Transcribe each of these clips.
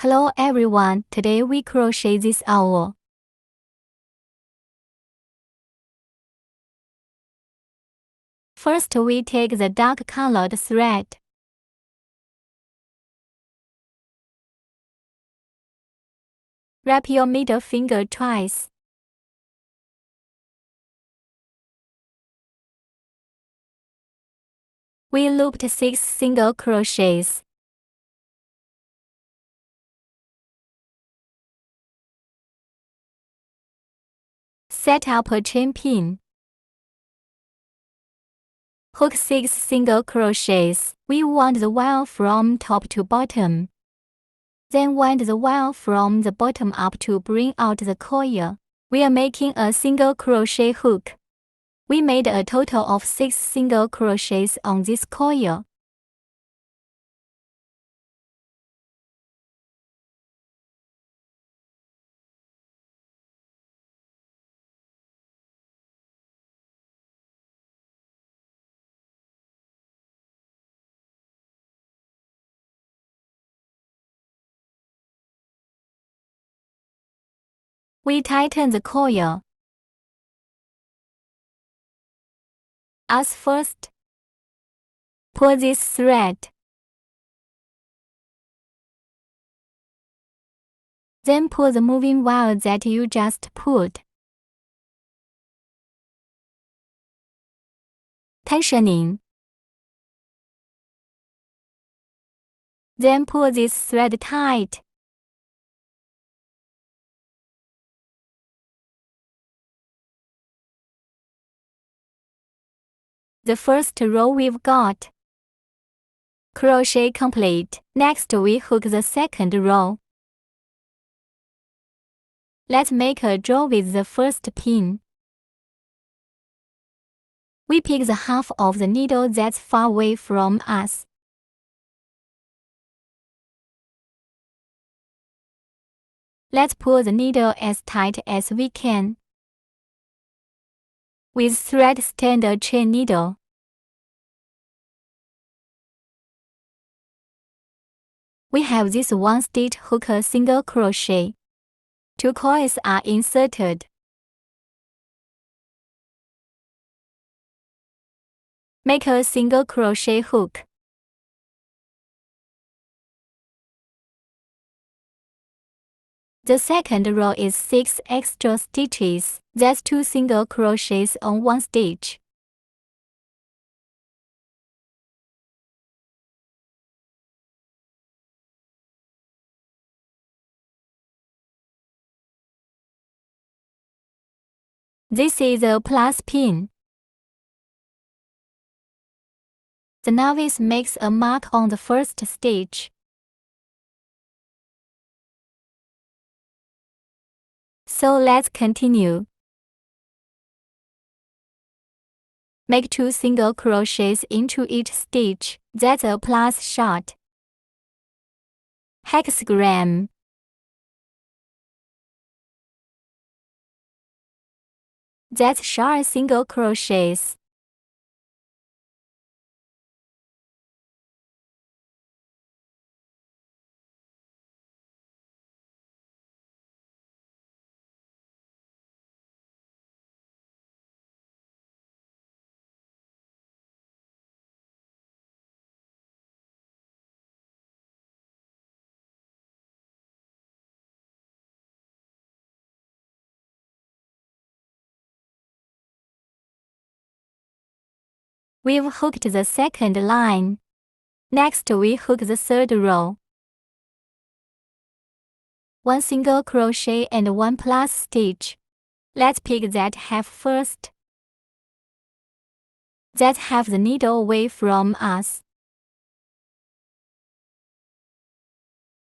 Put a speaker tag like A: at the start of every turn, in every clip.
A: Hello everyone, today we crochet this owl. First we take the dark colored thread. Wrap your middle finger twice. We looped 6 single crochets. Set up a chain pin. Hook 6 single crochets. We wind the wire from top to bottom. Then wind the wire from the bottom up to bring out the coil. We are making a single crochet hook. We made a total of 6 single crochets on this coil. We tighten the coil. As first, pull this thread. Then pull the moving wire that you just pulled. Tensioning. Then pull this thread tight. The first row we've got. Crochet complete. Next we hook the second row. Let's make a draw with the first pin. We pick the half of the needle that's far away from us. Let's pull the needle as tight as we can. With thread standard chain needle. We have this one stitch hook a single crochet. 2 coils are inserted. Make a single crochet hook. The second row is 6 extra stitches. That's 2 single crochets on 1 stitch. This is a plus pin. The novice makes a mark on the first stitch. So let's continue. Make 2 single crochets into each stitch. That's a plus shot. Hexagram. That's sharp single crochets. We've hooked the second line. Next we hook the third row. 1 single crochet and 1 plus stitch. Let's pick that half first. That half the needle away from us.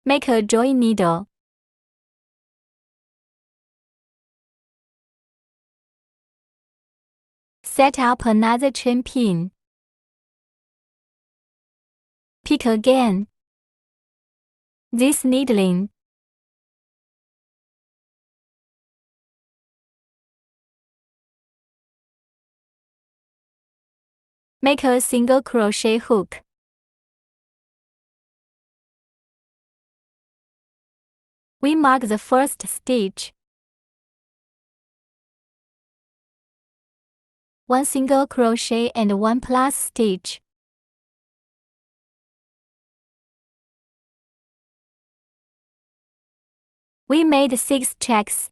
A: Make a join needle. Set up another chain pin. Pick again. This needling. Make a single crochet hook. We mark the first stitch. 1 single crochet and 1 plus stitch. We made 6 checks.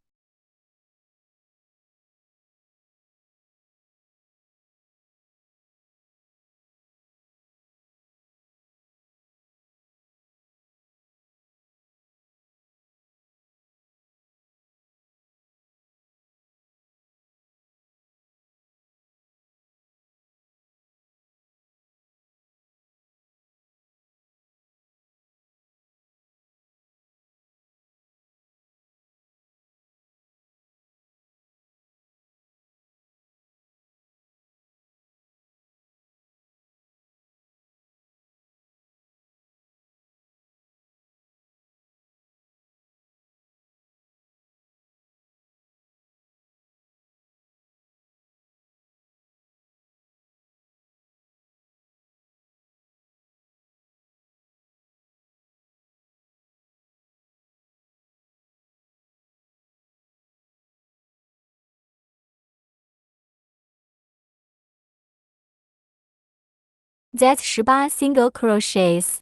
A: That's 18 single crochets.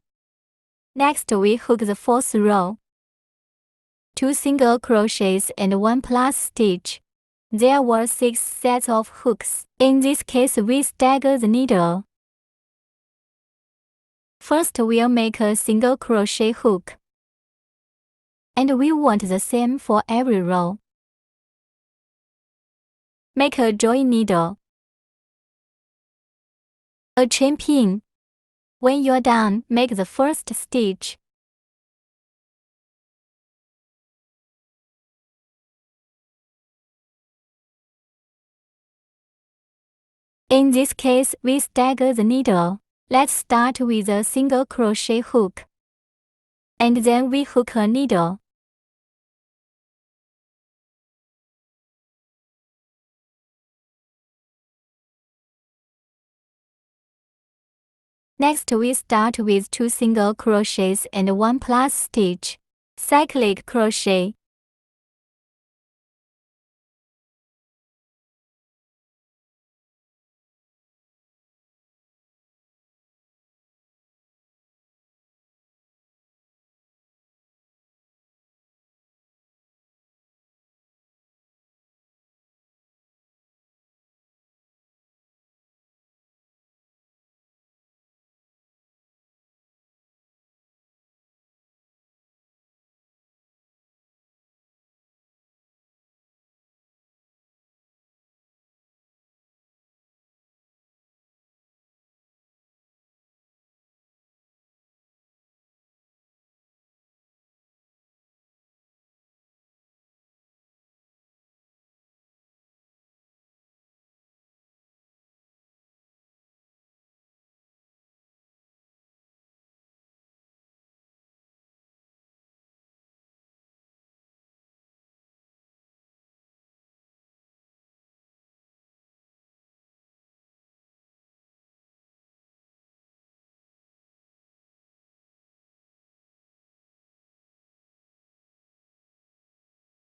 A: Next we hook the 4th row. 2 single crochets and 1 plus stitch. There were 6 sets of hooks. In this case we stagger the needle. First we'll make a single crochet hook. And we want the same for every row. Make a join needle. A chain pin. When you're done, make the first stitch. In this case, we stagger the needle. Let's start with a single crochet hook. And then we hook a needle. Next we start with 2 single crochets and 1 plus stitch. Cyclic crochet.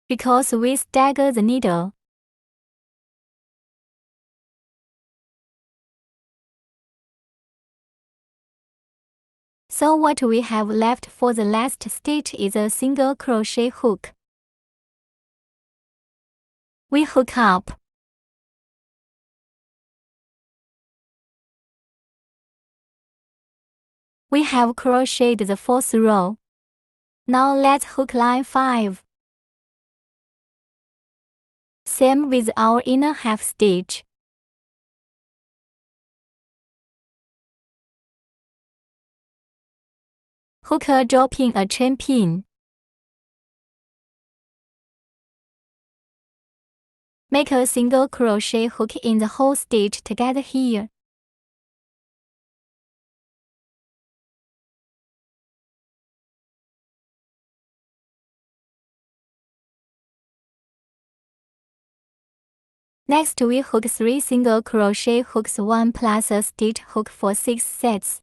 A: Because we stagger the needle. So what we have left for the last stitch is a single crochet hook. We hook up. We have crocheted the 4th row. Now let's hook line 5. Same with our inner half stitch. Hook a dropping a chain pin. Make a single crochet hook in the whole stitch together here. Next we hook 3 single crochet hooks, 1 plus a stitch hook for 6 sets.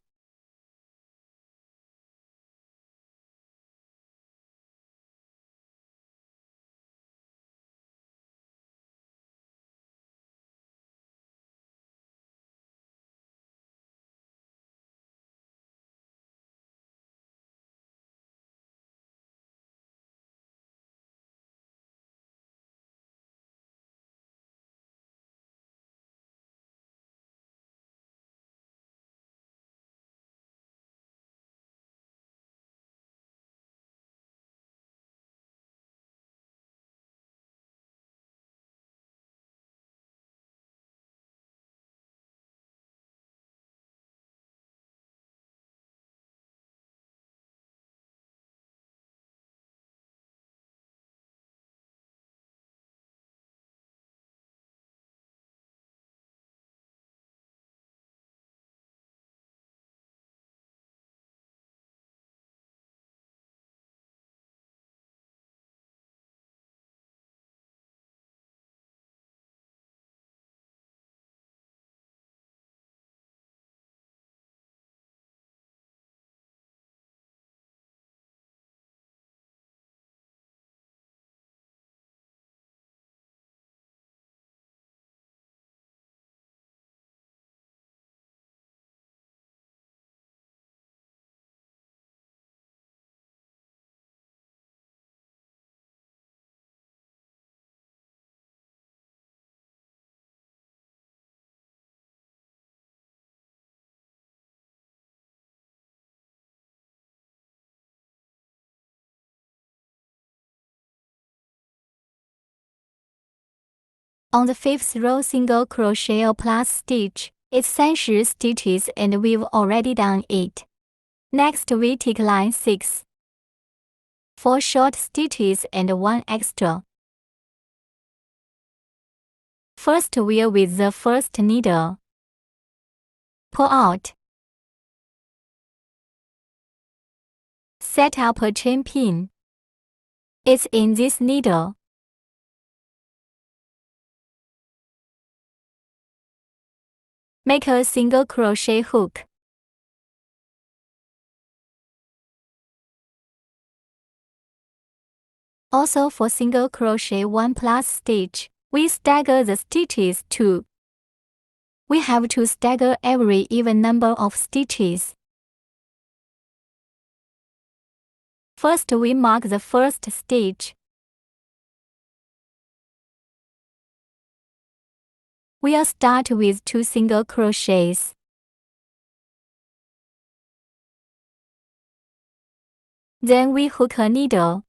A: On the 5th row, single crochet or plus stitch. It's 30 stitches and we've already done it. Next we take line 6. 4 short stitches and 1 extra. First we're with the first needle. Pull out. Set up a chain pin. It's in this needle. Make a single crochet hook. Also for single crochet 1 plus stitch, we stagger the stitches too. We have to stagger every even number of stitches. First we mark the first stitch. We'll start with 2 single crochets. Then we hook a needle.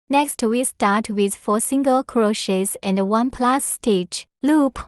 A: Next we start with 4 single crochets and 1 plus stitch, loop.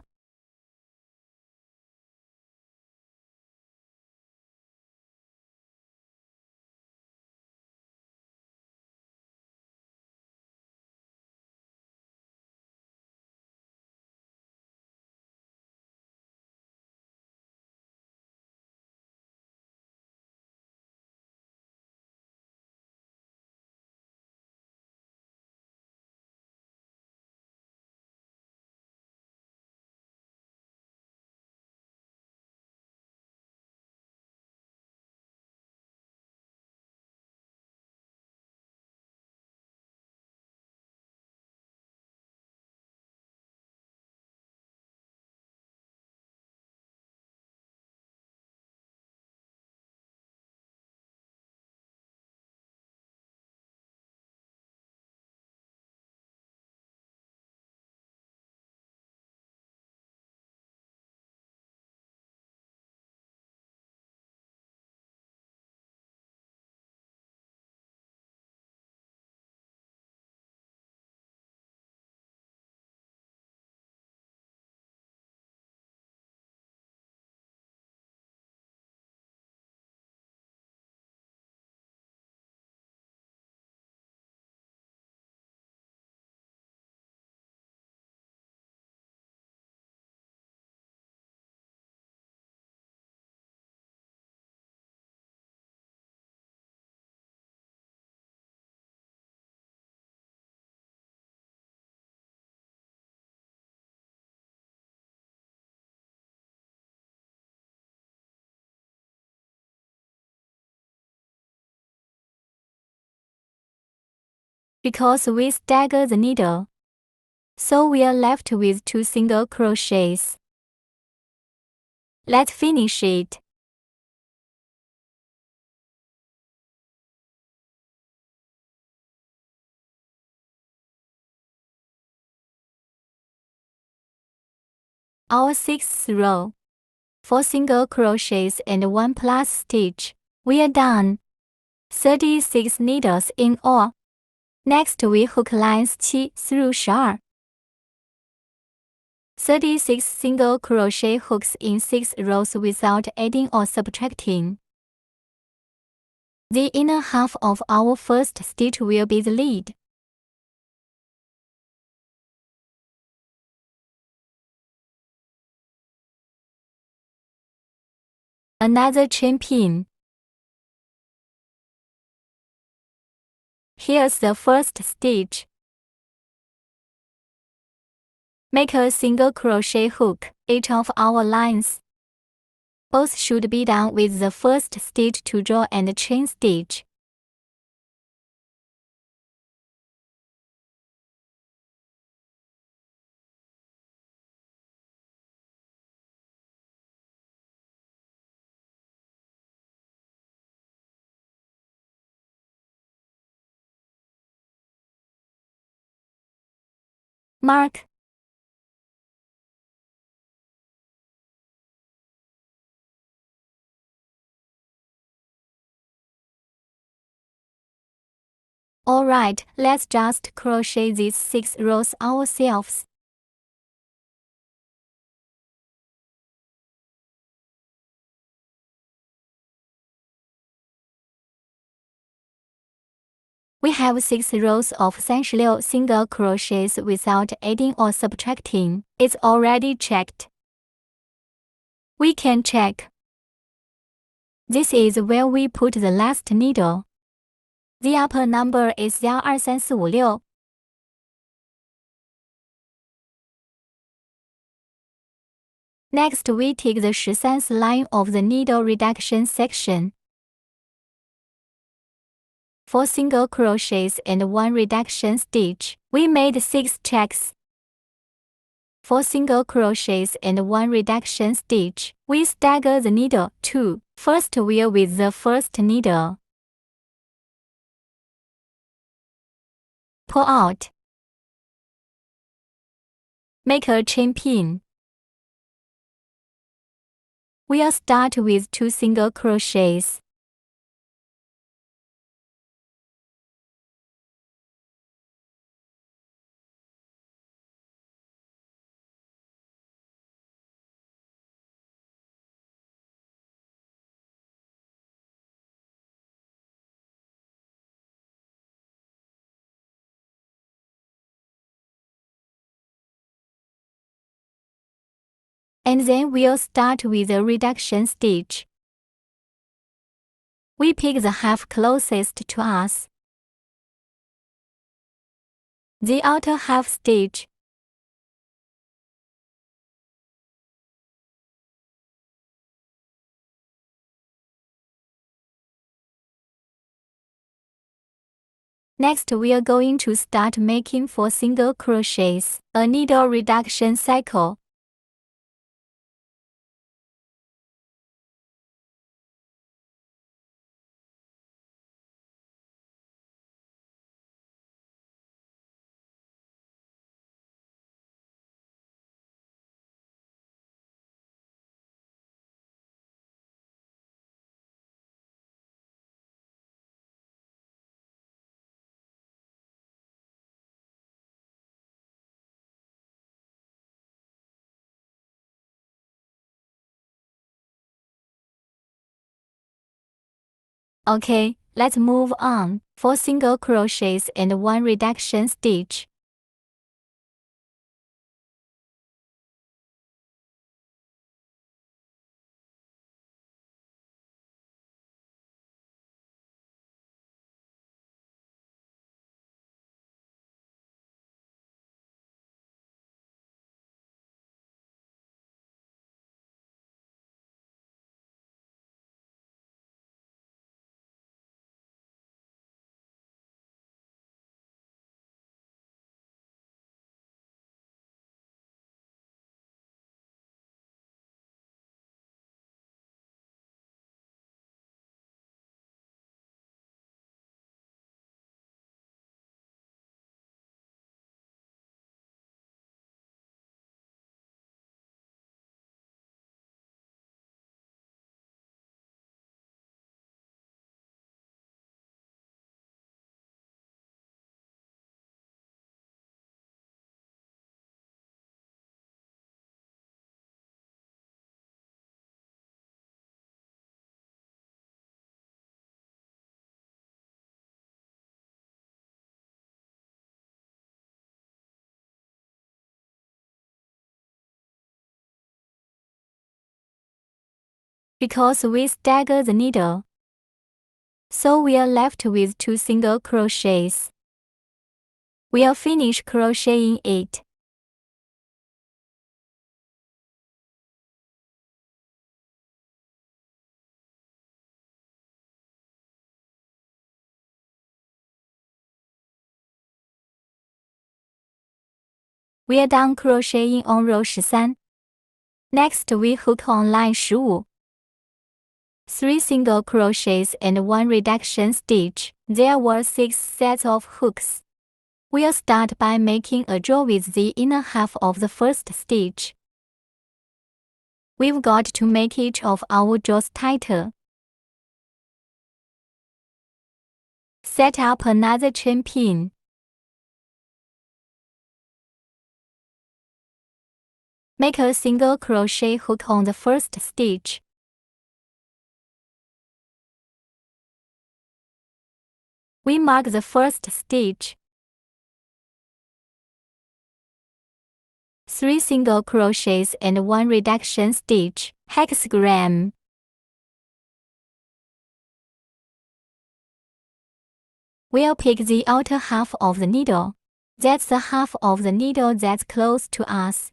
A: Because we stagger the needle, so we are left with 2 single crochets. Let's finish it. Our 6th row, 4 single crochets and 1 plus stitch. We are done. 36 needles in all. Next we hook lines 7 through 12. 36 single crochet hooks in 6 rows without adding or subtracting. The inner half of our first stitch will be the lead. Another chain pin. Here's the first stitch. Make a single crochet hook, each of our lines. Both should be done with the first stitch to draw and chain stitch. Mark. Alright, let's just crochet these 6 rows ourselves. We have 6 rows of 36 single crochets without adding or subtracting. It's already checked. We can check. This is where we put the last needle. The upper number is 1, 2, 3, 4, 5, 6. Next, we take the 13th line of the needle reduction section. 4 single crochets and 1 reduction stitch. We made 6 checks. 4 single crochets and 1 reduction stitch. We stagger the needle 2. First wheel with the first needle. Pull out. Make a chain pin. We'll start with 2 single crochets. And then we'll start with a reduction stitch. We pick the half closest to us. The outer half stitch. Next, we are going to start making 4 single crochets, a needle reduction cycle. Okay, let's move on. 4 single crochets and 1 reduction stitch. Because we stagger the needle, so we are left with 2 single crochets. We'll finish crocheting it. We are done crocheting on row 13. Next, we hook on line 15. 3 single crochets and 1 reduction stitch. There were 6 sets of hooks. We'll start by making a draw with the inner half of the first stitch. We've got to make each of our draws tighter. Set up another chain pin. Make a single crochet hook on the first stitch. We mark the first stitch. 3 single crochets and 1 reduction stitch, hexagram. We'll pick the outer half of the needle. That's the half of the needle that's close to us.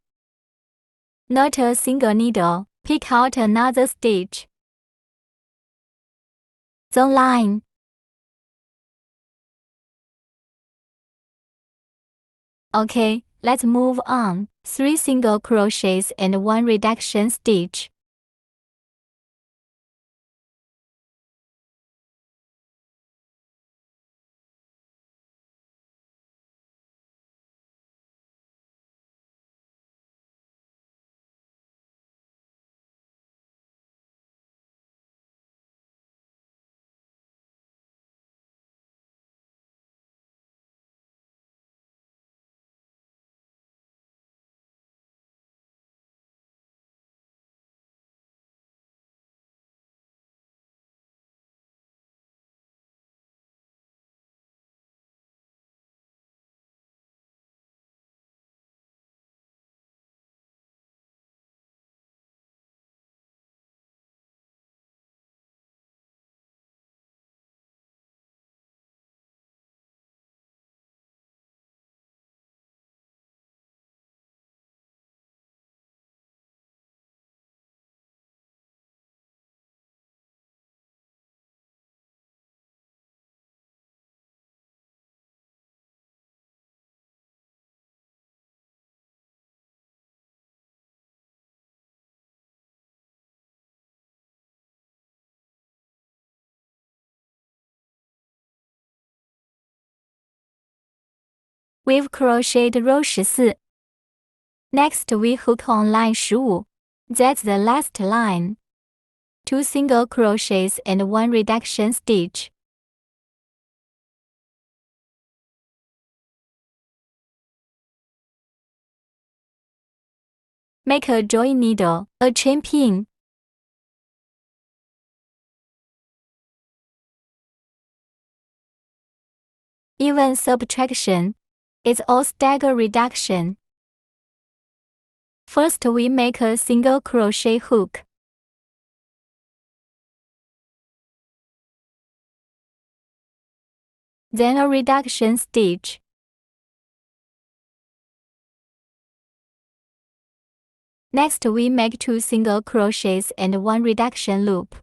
A: Not a single needle. Pick out another stitch. The line. Okay, let's move on. 3 single crochets and 1 reduction stitch. We've crocheted row 14. Next we hook on line 15. That's the last line. 2 single crochets and 1 reduction stitch. Make a join needle, a chain pin. Even subtraction. It's all stagger reduction. First we make a single crochet hook. Then a reduction stitch. Next we make 2 single crochets and 1 reduction loop.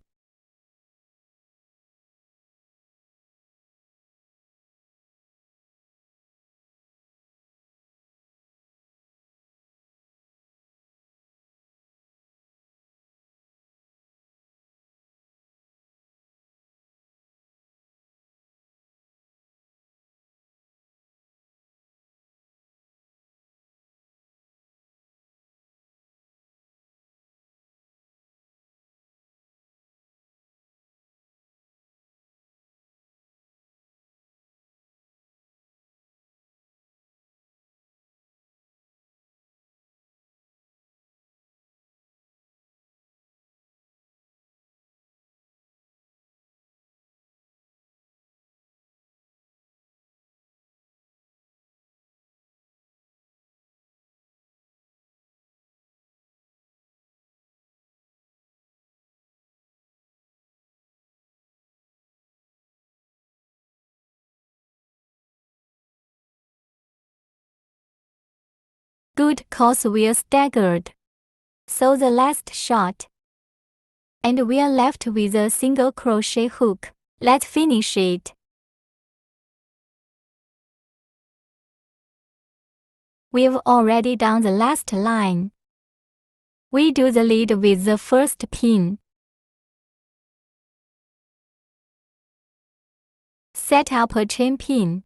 A: Good, cause we're staggered. So the last shot. And we're left with a single crochet hook. Let's finish it. We've already done the last line. We do the lead with the first pin. Set up a chain pin.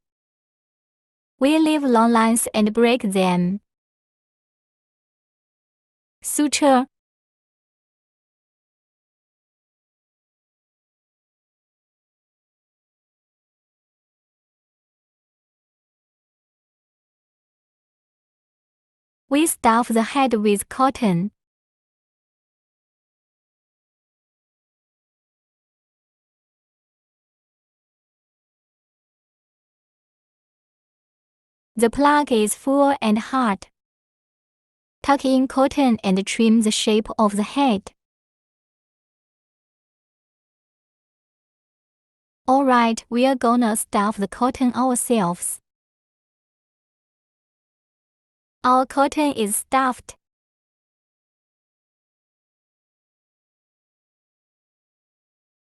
A: We leave long lines and break them. Suture. We stuff the head with cotton. The plug is full and hard. Tuck in cotton and trim the shape of the head. Alright, we are gonna stuff the cotton ourselves. Our cotton is stuffed.